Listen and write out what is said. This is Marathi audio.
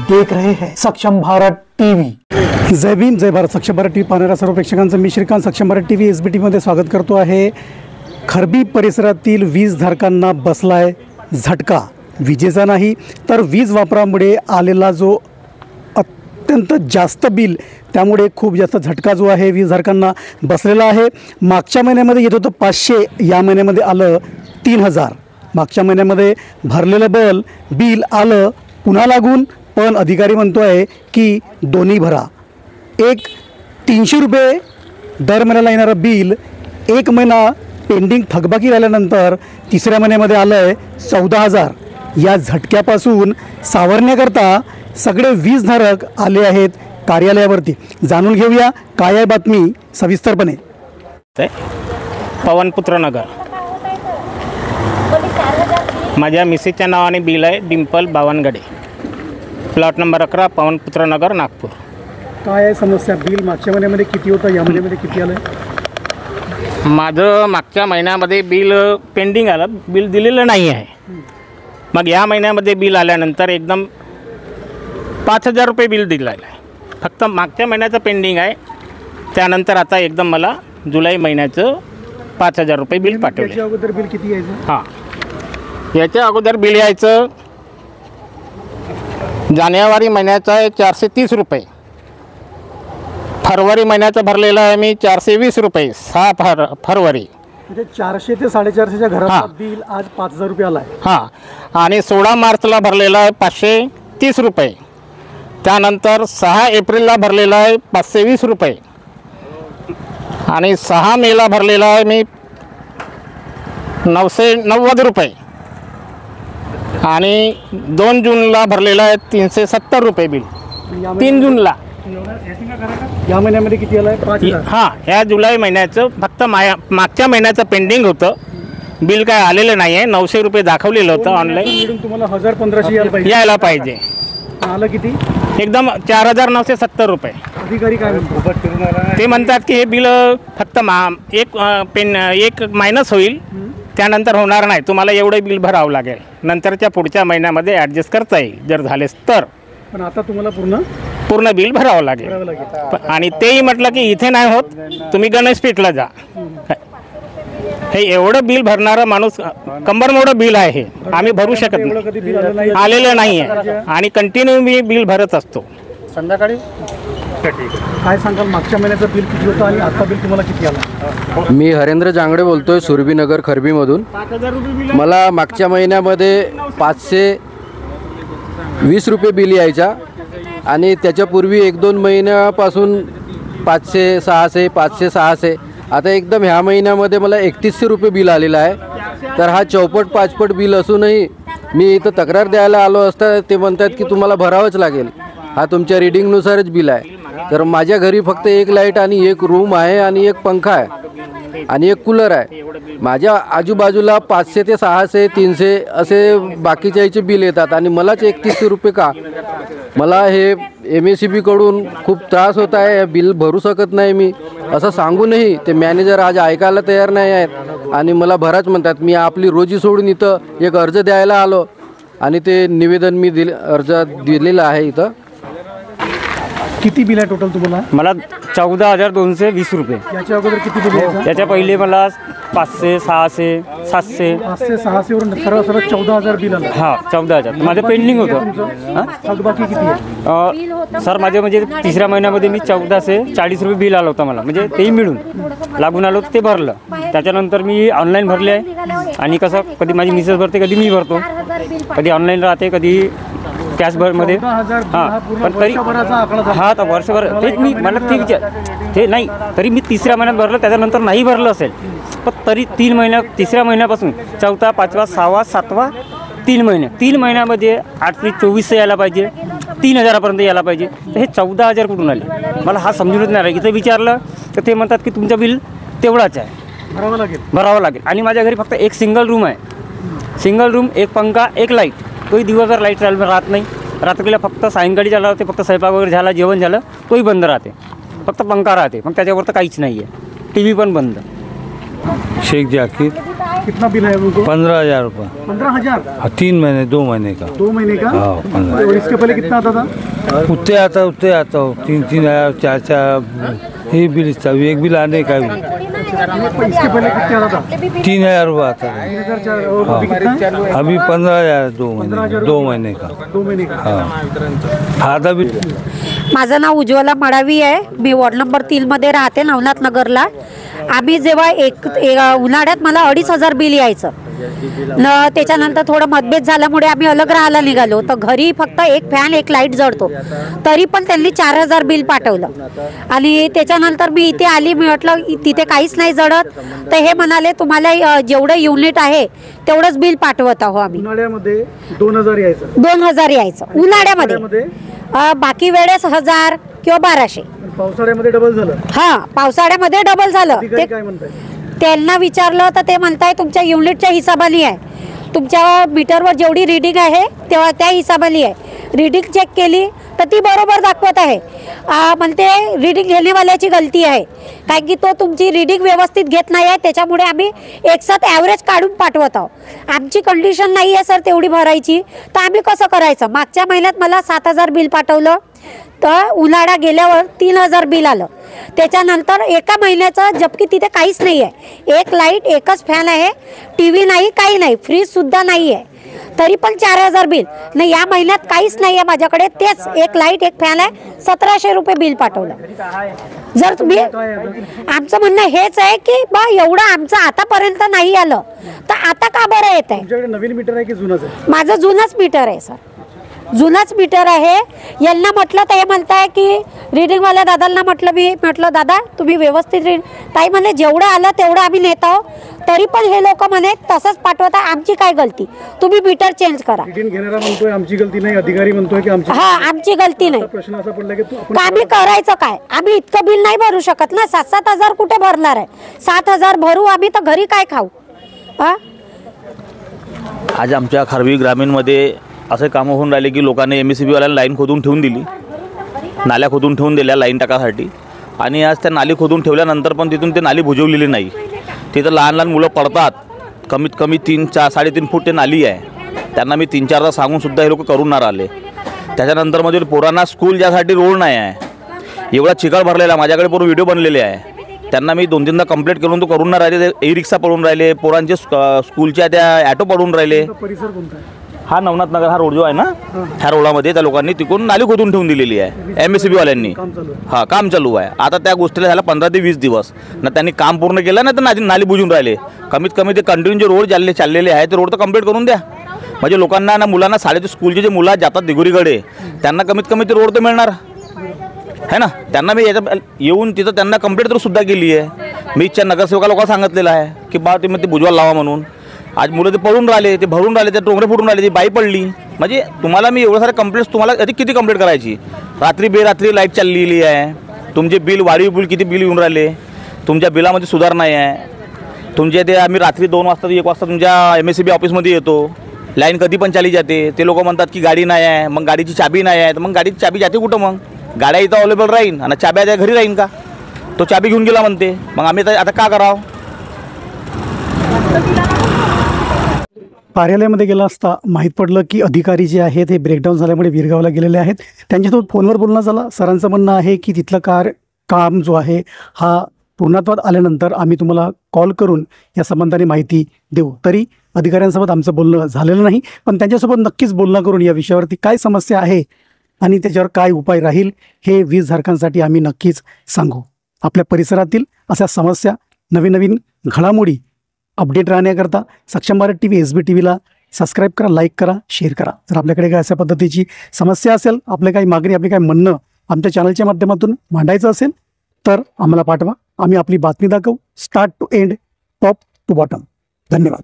देख रहे हैं सक्षम भारत टीव्ही। जय भीम, जय भारत। सक्षम भारत टीव्ही पाहणाऱ्या सर्व प्रेक्षकांचं मी श्रीकांत सक्षम भारत टीव्ही SBT मध्ये स्वागत करतो आहे। खरबी परिसरातील वीज धारकांना बसलाय झटका। विजेचा नाही तर वीज वापरामुळे आलेला जो अत्यंत जास्त बिल, त्यामुळे खूप जास्त झटका जो आहे वीज धारकांना बसलेला आहे। मागच्या महिन्यामध्ये येत होतं 500, या महिन्यामध्ये आलं 3000। मागच्या महिन्यामध्ये भरलेलं बिल आलं पुन्हा लागून, पण अधिकारी म्हणतो आहे की दोन्ही भरा। एक 300 रुपये दर महिन्याला येणारं बिल 1 महिना पेंडिंग थकबाकी राहिल्यानंतर तिसऱ्या महिन्यामध्ये आलं आहे 14000। या झटक्यापासून सावरण्याकरता सगळे वीजधारक आले आहेत कार्यालयावरती। जाणून घेऊया काय आहे बातमी सविस्तरपणे। पवनपुत्र नगर, माझ्या मिसेसच्या नावाने बिल आहे डिंपल बावनगडे, प्लॉट नंबर 11, पवनपुत्र नगर, नागपूर। काय आहे समस्या? बिल मागच्या महिन्यामध्ये किती होतं, या महिन्यामध्ये किती आलं? माझं मागच्या महिन्यामध्ये बिल पेंडिंग आलं, बिल दिलेलं नाही आहे। मग या महिन्यामध्ये बिल आल्यानंतर एकदम 5000 रुपये बिल दिलेलं आहे। फक्त मागच्या महिन्याचं पेंडिंग आहे, त्यानंतर आता एकदम मला जुलै महिन्याचं 5000 रुपये बिल पाठवले। याच्या अगोदर बिल किती यायचं? हां, याच्या अगोदर बिल यायचं जानेवारी महिन्याचं आहे 430 रुपये, फरवरी महिन्याचं भरलेलं आहे मी 420 रुपये, 6 फरवरी। म्हणजे 400 ते 450च्या घरात बिल आज 5000 रुपये आला आहे। हां, आणि 16 मार्चला भरलेलं आहे 530 रुपये, त्यानंतर 6 एप्रिलला भरलेलं आहे 520 रुपये, आणि 6 मेला भरलेला आहे मी 990 रुपये, आणि 2 जूनला भरलेला आहे 370 रुपये बिल। 3 जूनला या महिन्यामध्ये किती आलं आहे? 5000। हां, ह्या जुलै महिन्याचं फक्त मागच्या महिन्याचं पेंडिंग होतं, बिल काय आलेलं नाही आहे। 900 रुपये दाखवलेलं होतं ऑनलाईन, तुम्हाला 1500 यायला पाहिजे। आलं किती? एकदम 4970 रुपये। अधिकारी काय म्हणतात? ते म्हणतात की हे बिल फक्त एक मायनस होईल, त्यानंतर होणार नाही, तुम्हाला एवढं बिल भरावं लागेल, नंतरच्या पुढच्या महिन्यामध्ये ॲडजस्ट करता येईल जर झालेच तर। पण आता तुम्हाला पूर्ण बिल भरावं लागेल। आणि तेही म्हटलं की इथे नाही होत, तुम्ही गणेशपेठला जा। हे एवढं बिल भरणारा माणूस, कंबरमोडं बिल आहे, आम्ही भरू शकत नाही, आलेलं नाही आहे, आणि कंटिन्यू मी बिल भरत असतो। संध्याकाळी काय सांगाल, मागच्या महिन्याचं बिल किती होतं आणि आता बिल तुम्हाला किती आलं? मी हरेंद्र जांगडे बोलतोय, सुरभीनगर खरबीमधून। मला मागच्या महिन्यामध्ये 520 रुपये बिल यायचा, आणि त्याच्यापूर्वी 1-2 महिन्यापासून 500, 600, 500, 600। आता एकदम ह्या महिन्यामध्ये मला 3100 रुपये बिल आलेलं आहे। तर हा 4-5 बिल असूनही मी इथं तक्रार द्यायला आलो असता, ते म्हणतात की तुम्हाला भरावंच लागेल, हा तुमच्या रीडिंगनुसारच बिल आहे। तर माझ्या घरी फक्त 1 लाईट आणि 1 रूम आहे, आणि 1 पंखा आहे, आणि 1 कूलर आहे। माझ्या आजूबाजूला 500 ते 600, 300 असे बाकीच्याचे बिल येतात, आणि मलाच 3100 रुपये का? मला हे MSEBकडून खूप त्रास होत आहे, बिल भरू शकत नाही मी असं सांगूनही ते मॅनेजर आज ऐकायला तयार नाही आहेत, आणि मला भराच म्हणतात। मी आपली रोजी सोडून इथं एक अर्ज द्यायला आलो, आणि ते निवेदन मी अर्ज दिलेलं आहे इथं। किती बिल आहे टोटल तुम्हाला? मला 14220 रुपये। याच्या अगोदर किती बिल यायचं? त्याच्या पहिले मला 500, 600, 700, 500, 600 वरून सर्व 14000 बिल आलं। हां 14000 माझं पेंडिंग होतं। थकबाकी किती आहे? सर माझे म्हणजे तिसऱ्या महिन्यामध्ये मी 1440 रुपये बिल आलं होतं मला, म्हणजे तेही मिळून लागून आलो ते भरलं। त्याच्यानंतर मी ऑनलाईन भरले आहे, आणि कसं कधी माझी मिसेस भरते, कधी मी भरतो, कधी ऑनलाईन राहते, कधी कॅश मध्ये। हां, पण तरी हा तर वर्षभर तेच मी मला ते ते नाही, तरी मी तिसऱ्या महिन्यात भरलं, त्याच्यानंतर नाही भरलं असेल, पण तरी 3 महिन्या, तिसऱ्या महिन्यापासून 4था, 5वा, 6वा, 7वा 3 महिन्यामध्ये 8 ते 24 यायला पाहिजे, 3000पर्यंत यायला पाहिजे। तर हे 14000 कुठून आले मला हा समजूनच नाही राहिलं। इथं विचारलं तर ते म्हणतात की तुमचं बिल तेवढाच आहे, भरावं लागेल। आणि माझ्या घरी फक्त 1 सिंगल रूम आहे, सिंगल रूम, 1 पंखा, 1 लाईट, तोही दिवसभर लाईट राहत नाही, रात्रीला फक्त सायंकाळी चालू होते, फक्त स्वयंपाक वगैरे झाला, जेवण झालं, तोही बंद राहते, फक्त पंखा राहते, मग त्याच्यावर तर काहीच नाही आहे, TV पण बंद। शेख जाकीर, कितना बिल है उनको? 15,000 रुपये। 15,000? 3 महीने 2 महीने का। 2 महीने का? हाँ, 15। और इसके पहले कितना आता था? उतने आता हो 3,000 4,000 ये बिल था। एक बिल आने का भी इसके पहले कितना आता था? 3,000 रुपये आता था। 3,000 और अभी कितना है? अभी 15,000 2 महीने का। 2 महीने का? हाँ, आधा बिल। माझं नाव उज्ज्वला मडावी आहे. मी वॉर्ड नंबर 3 मध्ये राहते, नवनाथ नगरला. आम्ही जेव्हा उन्हाळ्यात मला 2,500 बिल यायचं त्याच्यानंतर थोडं मतभेद झाल्यामुळे आम्ही अलग राहायला निघालो. तर घरी फक्त एक फॅन एक लाईट जळतो, तरी पण त्यांनी 4,000 बिल पाठवलं. आणि त्याच्यानंतर मी इथे आली, मी म्हटलं तिथे काहीच नाही जळत. तर हे म्हणाले तुम्हाला जेवढं युनिट आहे तेवढंच बिल पाठवत आहो आम्ही. उन्हाळ्यामध्ये 2,000 यायचं? 2,000 यायचं उन्हाळ्यामध्ये. बाकी वेळेस 1,000 किंवा 1,200. पावसाळ्यामध्ये डबल झालं? हा, पावसाळ्यामध्ये डबल झालं. अधिकारी काय म्हणताय? त्यांना विचारलं तर ते म्हणताय तुमच्या युनिटच्या हिसाबाने आहे, तुमच्या मीटरवर जेवढी रीडिंग आहे तेव्हा त्या हिसाबाने आहे. रीडिंग चेक केली तर ती बरोबर दाखवत आहे. म्हणते रीडिंग घेणेवाल्याची गलती आहे, कारण की तो तुमची रीडिंग व्यवस्थित घेत नाही आहे, त्याच्यामुळे आम्ही एकसाथ ॲव्हरेज काढून पाठवत आहोत. आमची कंडिशन नाही आहे सर तेवढी भरायची, तर आम्ही कसं करायचं? मागच्या महिन्यात मला 7,000 बिल पाठवलं, तर उन्हाळा गेल्यावर 3,000 बिल आलं. त्याच्यानंतर एका महिन्याचं जबकी तिथे काहीच नाही आहे. एक लाईट एकच फॅन आहे, टी व्ही नाही, काही नाही, फ्रीजसुद्धा नाही आहे, तरी पण 4,000 बिल. नाही, या महिन्यात काहीच नाही आहे माझ्याकडे, तेच एक लाईट एक फॅन आहे, 1,700 रुपये बिल पाठवलं. जर तुम्ही आमचं म्हणणं हेच आहे की बा एवढं आमचं आतापर्यंत नाही आलं, तर आता का बरं येत आहे? तुमच्याकडे नवीन मीटर आहे की जुनंच आहे? माझं जुनंच मीटर आहे सर, जुनाच मीटर आहे. यांना म्हटलं तर हे म्हणताय की रीडिंगवाल्या दादांना म्हटलं दादा तुम्ही व्यवस्थित ताई म्हणे जेवढं आलं तेवढं आम्ही नेत आहोत, तरी पण हे लोक म्हणे तसंच पाठवता. आमची काय गलती? तुम्ही मीटर चेंज करा. रीडिंग घेणारा म्हणतोय आमची गलती नाही, अधिकारी म्हणतोय की आमची. हा, आमची गलती नाही. प्रश्न असा पडला की आम्ही करायचं काय? आम्ही इतकं बिल नाही भरू शकत ना. 7,000 कुठे भरणार आहे? 7,000 भरू आम्ही तर घरी काय खाऊ? आज आमच्या खारवी ग्रामीणमध्ये असे कामं होऊन राहिले की लोकांनी MSCB वाल्याला लाईन खोदून ठेवून दिली, नाल्या खोदून ठेवून दिल्या लाईन टाकासाठी. आणि आज त्या नाली खोदून ठेवल्यानंतर पण तिथून ते नाली बुजवलेली नाही. तिथं लहान लहान मुलं पडतात, कमीत कमी 3-4-3.5 फूट ते नाली आहे. त्यांना मी 3-4दा सांगूनसुद्धा हे लोक करून नाही राहिले. त्याच्यानंतर म्हणजे पोरांना स्कूल ज्यासाठी रोड नाही आहे, एवढा चिखल भरलेला आहे. माझ्याकडे पूर्ण व्हिडिओ बनलेले आहे. त्यांना मी 2-3दा कंप्लेंट करून तो करून नाही राहिले. ई रिक्षा पडून राहिले, पोरांचे स्कूलच्या त्या ॲटो पडून राहिले. परिसर कोणता आहे? हा नवनाथ नगर हा रोड जो आहे ना, ह्या रोडामध्ये त्या लोकांनी तिकडून नाली खोदून ठेवून दिलेली आहे MSCB वाल्यांनी. हा, काम चालू आहे. आता त्या गोष्टीला झाला 15 ते 20 दिवस ना. त्यांनी काम पूर्ण केलं ना, तर नाली बुजून राहिले. कमीत कमी ते कंटिन्यू जे रोड चाललेले आहे ते रोड तर कंप्लीट करून द्या. म्हणजे लोकांना ना, मुलांना शाळेचे स्कूलचे जे मुलं जातात दिगुरीकडे, त्यांना कमीत कमी ते रोड तर मिळणार है ना. त्यांना मी येऊन तिथं त्यांना कंप्लेंट तर सुद्धा केली आहे. मी इच्छा नगरसेवका लोकांना सांगितलेलं आहे की बा तुम्ही ते बुजवायला लावा म्हणून. आज मुलं ते पडून राहिले, ते भरून राहिले, ते टोंगरे फुटून राहिले, ती बाई पडली. म्हणजे तुम्हाला मी एवढं सारे कंप्लेंट्स तुम्हाला किती कंप्लेंट करायची? रात्री बेरात्री लाईट चाललेली आहे. तुमचे बिल वाढीव बिल किती बिल येऊन राहिले, तुमच्या बिलामध्ये सुधार नाही आहे. तुमचे ते आम्ही रात्री 2 वाजता 1 वाजता तुमच्या MSCB ऑफिसमध्ये येतो, लाईन कधी पण चाली जाते. ते लोक म्हणतात की गाडी नाही आहे, मग गाडीची चाबी नाही आहे. तर मग गाडीची चाबी जाते कुठं? मग गाड्या इथं अवेलेबल राहीन आणि चाब्या त्या घरी राहीन का? तो चाबी घेऊन गेला म्हणते. मग आम्ही आता का करावं? कार्यालयामध्ये गेला असता माहीत पडलं की अधिकारी जे आहेत हे ब्रेकडाऊन झाल्यामुळे विरगावला गेलेले आहेत. त्यांच्यासोबत फोनवर बोलणं झालं. सरांचं म्हणणं आहे की तिथलं काम जो आहे हा पूर्णत्वात आल्यानंतर आम्ही तुम्हाला कॉल करून या संबंधाने माहिती देऊ. तरी अधिकाऱ्यांसोबत आमचं बोलणं झालेलं नाही, पण त्यांच्यासोबत नक्कीच बोलणं करून या विषयावरती काय समस्या आहे आणि त्याच्यावर काय उपाय राहील हे वीजधारकांसाठी आम्ही नक्कीच सांगू. आपल्या परिसरातील अशा समस्या, नवीन नवीन घडामोडी अपडेट राहण्याकरता सक्षम भारत TV SB TVला सबस्क्राईब करा, लाईक करा, शेअर करा. जर आपल्याकडे काय अशा पद्धतीची समस्या असेल, आपले काही मागणी, आपले काही म्हणणं आमच्या चॅनलच्या माध्यमातून मांडायचं असेल तर आम्हाला पाठवा. आम्ही आपली बातमी दाखवू, start to end, top to bottom. धन्यवाद.